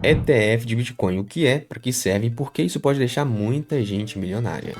ETF de Bitcoin. O que é, para que serve e por que isso pode deixar muita gente milionária.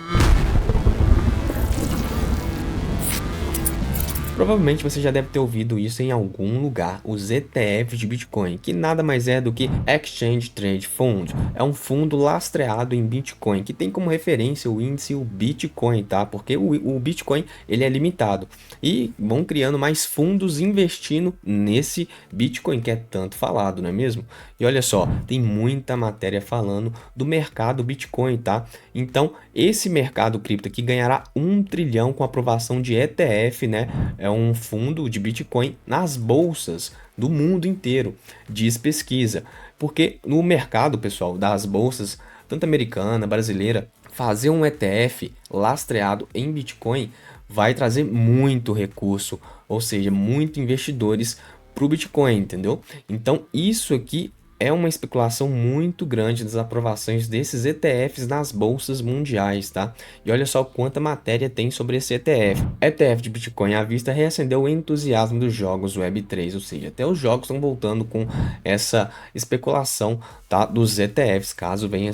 Provavelmente você já deve ter ouvido isso em algum lugar, os ETFs de Bitcoin, que nada mais é do que Exchange Trade Fund. É um fundo lastreado em Bitcoin, que tem como referência o índice o Bitcoin, tá? Porque o Bitcoin ele é limitado. E vão criando mais fundos investindo nesse Bitcoin que é tanto falado, não é mesmo? E olha só, tem muita matéria falando do mercado Bitcoin, tá? Então, esse mercado cripto aqui ganhará 1 trilhão com aprovação de ETF, né? É um fundo de Bitcoin nas bolsas do mundo inteiro, diz pesquisa. Porque no mercado, pessoal, das bolsas, tanto americana, brasileira, fazer um ETF lastreado em Bitcoin vai trazer muito recurso, ou seja, muito investidores para o Bitcoin, entendeu? Então, isso aqui é uma especulação muito grande das aprovações desses ETFs nas bolsas mundiais, tá? E olha só quanta matéria tem sobre esse ETF. ETF de Bitcoin à vista reacendeu o entusiasmo dos jogos Web3, ou seja, até os jogos estão voltando com essa especulação, tá, dos ETFs, caso venha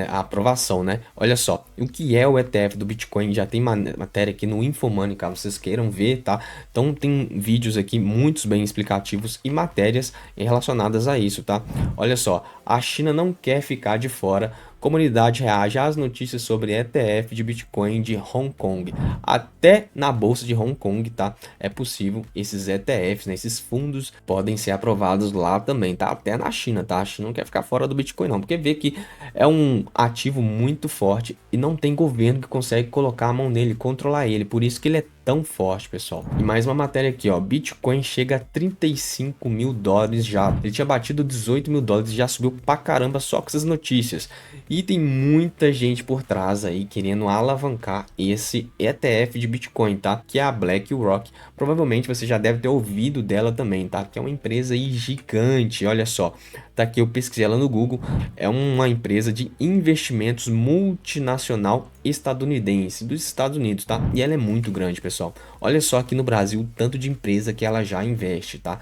a aprovação, né? Olha só, o que é o ETF do Bitcoin? Já tem matéria aqui no Infomoney, caso vocês queiram ver, tá? Então tem vídeos aqui muitos bem explicativos e matérias relacionadas a isso, tá? Olha só, a China não quer ficar de fora. Comunidade reage às notícias sobre ETF de Bitcoin de Hong Kong. Até na bolsa de Hong Kong, tá? É possível esses ETFs, né? Esses fundos podem ser aprovados lá também, tá? Até na China, tá? A China não quer ficar fora do Bitcoin não, porque vê que é um ativo muito forte e não tem governo que consegue colocar a mão nele, controlar ele. Por isso que ele é tão forte, pessoal. E mais uma matéria aqui, ó. Bitcoin chega a 35 mil dólares já. Ele tinha batido 18 mil dólares e já subiu pra caramba só com essas notícias. E tem muita gente por trás aí querendo alavancar esse ETF de Bitcoin, tá? Que é a BlackRock. Provavelmente você já deve ter ouvido dela também, tá? Que é uma empresa aí gigante, olha só. Tá aqui, eu pesquisei ela no Google. É uma empresa de investimentos multinacional estadunidense, dos Estados Unidos, tá? E ela é muito grande, pessoal. Olha só aqui no Brasil o tanto de empresa que ela já investe, tá?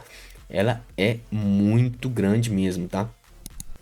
Ela é muito grande mesmo, tá?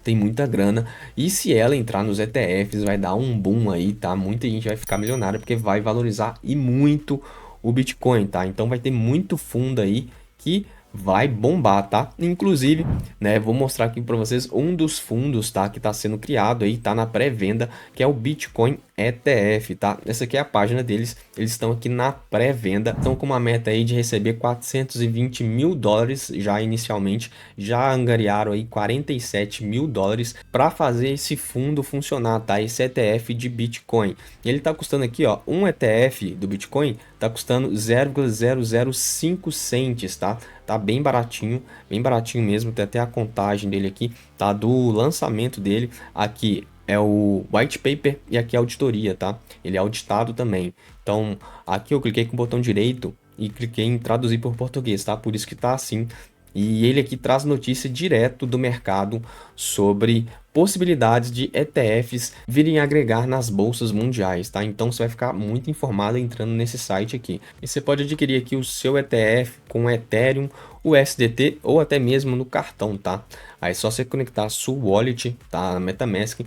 Tem muita grana. E se ela entrar nos ETFs, vai dar um boom aí, tá? Muita gente vai ficar milionária porque vai valorizar e muito o Bitcoin, tá? Então vai ter muito fundo aí que vai bombar, tá? Inclusive, né, vou mostrar aqui para vocês um dos fundos, tá, que está sendo criado aí, tá na pré-venda, que é o Bitcoin ETF, tá? Essa aqui é a página deles, eles estão aqui na pré-venda, estão com uma meta aí de receber 420 mil dólares já inicialmente, já angariaram aí 47 mil dólares para fazer esse fundo funcionar, tá? Esse ETF de Bitcoin. Ele tá custando aqui, ó, um ETF do Bitcoin tá custando 0,005 cents, tá? Tá bem baratinho mesmo, tem até a contagem dele aqui, tá? Do lançamento dele, aqui é o white paper e aqui é a auditoria, tá? Ele é auditado também. Então, aqui eu cliquei com o botão direito e cliquei em traduzir por português, tá? Por isso que tá assim. E ele aqui traz notícia direto do mercado sobre possibilidades de ETFs virem agregar nas bolsas mundiais, tá? Então você vai ficar muito informado entrando nesse site aqui. E você pode adquirir aqui o seu ETF com Ethereum, USDT ou até mesmo no cartão, tá? Aí é só você conectar a sua wallet, tá? Na MetaMask,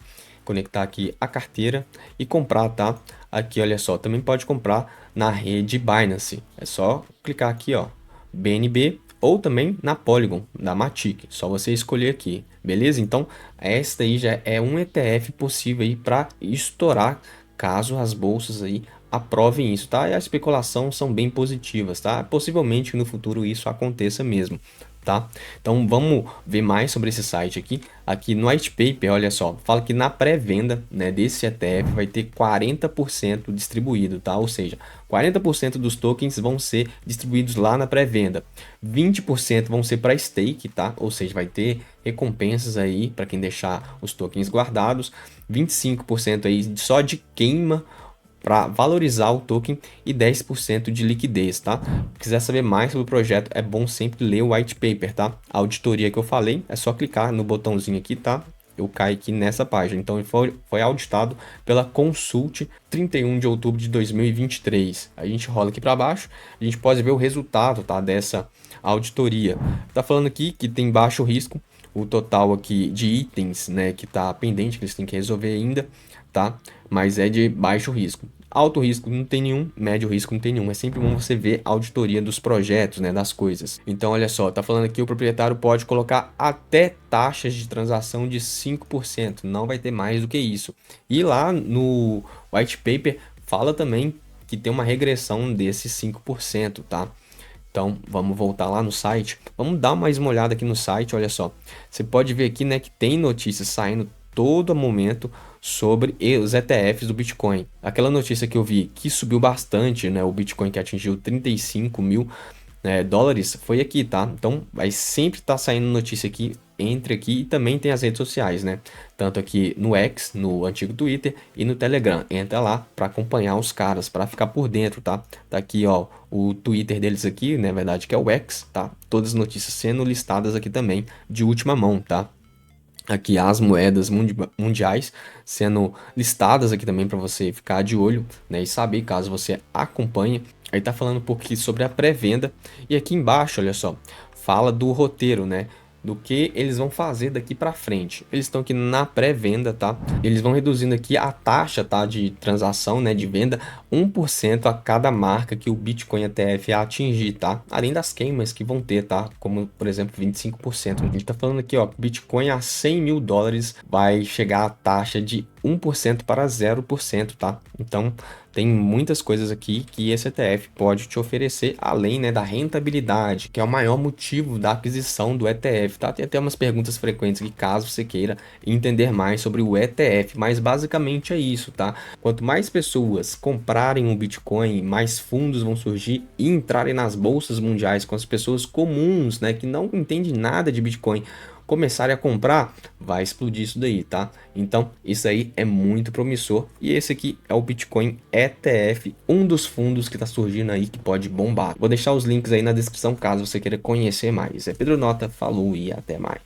conectar aqui a carteira e comprar, tá? Aqui, olha só, também pode comprar na rede Binance. É só clicar aqui, ó, BNB ou também na Polygon, da Matic. Só você escolher aqui, beleza? Então, esta aí já é um ETF possível aí para estourar caso as bolsas aí aprovem isso, tá? E a especulação são bem positivas, tá? Possivelmente no futuro isso aconteça mesmo, tá? Então vamos ver mais sobre esse site aqui. Aqui no white paper, olha só, fala que na pré-venda, né, desse ETF vai ter 40% distribuído, tá? Ou seja, 40% dos tokens vão ser distribuídos lá na pré-venda. 20% vão ser para stake, tá? Ou seja, vai ter recompensas aí para quem deixar os tokens guardados. 25% aí só de queima para valorizar o token e 10% de liquidez, tá? Se quiser saber mais sobre o projeto, é bom sempre ler o white paper, tá? A auditoria que eu falei, é só clicar no botãozinho aqui, tá? Eu caio aqui nessa página. Então, ele foi auditado pela Consult 31 de outubro de 2023. A gente rola aqui para baixo, a gente pode ver o resultado, tá? Dessa auditoria. Tá falando aqui que tem baixo risco, o total aqui de itens, né, que tá pendente, que eles têm que resolver ainda, tá? Mas é de baixo risco. Alto risco não tem nenhum, médio risco não tem nenhum. É sempre bom você ver a auditoria dos projetos, né, das coisas. Então, olha só, tá falando aqui o proprietário pode colocar até taxas de transação de 5%, não vai ter mais do que isso. E lá no white paper fala também que tem uma regressão desses 5%, tá? Então, vamos voltar lá no site. Vamos dar mais uma olhada aqui no site, olha só. Você pode ver aqui, né, que tem notícias saindo todo momento sobre os ETFs do Bitcoin. Aquela notícia que eu vi que subiu bastante, né, o Bitcoin que atingiu 35 mil dólares, foi aqui, tá? Então, vai sempre estar saindo notícia aqui, entre aqui, e também tem as redes sociais, né? Tanto aqui no X, no antigo Twitter, e no Telegram. Entra lá para acompanhar os caras, para ficar por dentro, tá? Tá aqui, ó, o Twitter deles aqui, na verdade, que é o X, tá? Todas as notícias sendo listadas aqui também, de última mão, tá? Aqui as moedas mundiais sendo listadas aqui também para você ficar de olho, né, e saber caso você acompanhe. Aí tá falando um pouquinho sobre a pré-venda e aqui embaixo, olha só, fala do roteiro, né? Do que eles vão fazer daqui para frente. Eles estão aqui na pré-venda, tá? Eles vão reduzindo aqui a taxa, tá, de transação, né, de venda 1% a cada marca que o Bitcoin ETF atingir, tá? Além das queimas que vão ter, tá? Como, por exemplo, 25%. A gente tá falando aqui, ó, Bitcoin a 100 mil dólares vai chegar a taxa de 1% para 0%, tá? Então, tem muitas coisas aqui que esse ETF pode te oferecer, além, né, da rentabilidade, que é o maior motivo da aquisição do ETF, tá? Tem até umas perguntas frequentes que caso você queira entender mais sobre o ETF, mas basicamente é isso, tá? Quanto mais pessoas comprarem um Bitcoin, mais fundos vão surgir e entrarem nas bolsas mundiais com as pessoas comuns, né, que não entendem nada de Bitcoin, começarem a comprar, vai explodir isso daí, tá? Então, isso aí é muito promissor. E esse aqui é o Bitcoin ETF, um dos fundos que tá surgindo aí que pode bombar. Vou deixar os links aí na descrição caso você queira conhecer mais. É Pedro Nota, falou e até mais.